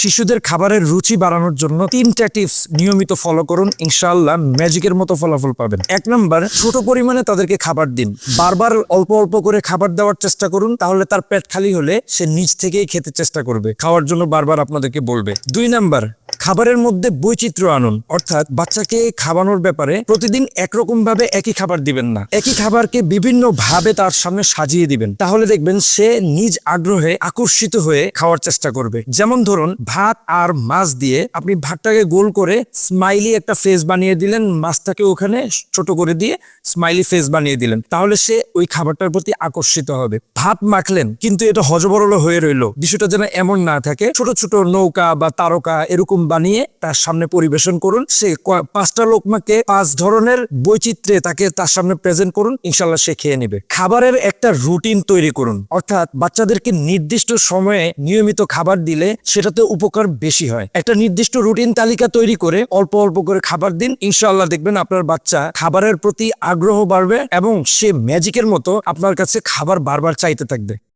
শিশুদের খাবারের রুচি বাড়ানোর জন্য 3টা টিপস নিয়মিত ফলো করুন, ইনশাআল্লাহ ম্যাজিকের মতো ফলাফল পাবেন। 1 নাম্বার, ছোট পরিমাণে তাদেরকে খাবার দিন। বারবার অল্প অল্প করে খাবার দেওয়ার চেষ্টা করুন, তাহলে তার পেট খালি হলে সে নিজ থেকেই খেতে চেষ্টা করবে, খাওয়ার জন্য বারবার আপনাদেরকে বলবে। 2 নাম্বার, খাবারের মধ্যে বৈচিত্র্য আনুন, অর্থাৎ বাচ্চাকে খাওয়ানোর ব্যাপারে প্রতিদিন একরকম ভাবে একই খাবার দিবেন না, একই খাবারকে বিভিন্ন ভাবে তার সামনে সাজিয়ে দিবেন, তাহলে দেখবেন সে নিজ আগ্রহে আকর্ষিত হয়ে খাওয়ার চেষ্টা করবে। যেমন ধরুন, ভাত আর মাছ দিয়ে আপনি ভাতটাকে গোল করে স্মাইলি একটা ফেস বানিয়ে দিলেন, মাছটাকে ওখানে ছোট করে দিয়ে স্মাইলি ফেস বানিয়ে দিলেন, তাহলে সে ওই খাবারটার প্রতি আকর্ষিত হবে। ভাত মাখলেন কিন্তু এটা হজবরল হয়ে রইল, বিষয়টা যেন এমন না থাকে, ছোট ছোট নৌকা বা তারকা এরকম বানিয়ে তার সামনে পরিবেশন করুন। সে 5টা লোকমাকে 5 ধরনের বৈচিত্র্যে তাকে তার সামনে প্রেজেন্ট করুন, ইনশাল্লাহ সে খেয়ে নেবে। খাবারের একটা রুটিন তৈরি করুন, অর্থাৎ বাচ্চাদেরকে নির্দিষ্ট সময়ে নিয়মিত খাবার দিলে সেটাতে উপকার বেশি হয়। একটা নির্দিষ্ট রুটিন তালিকা তৈরি করে অল্প অল্প করে খাবার দিন, ইনশাআল্লাহ দেখবেন আপনার বাচ্চা খাবারের প্রতি আগ্রহ বাড়বে এবং সে ম্যাজিকের মতো আপনার কাছে খাবার বারবার চাইতে থাকবে।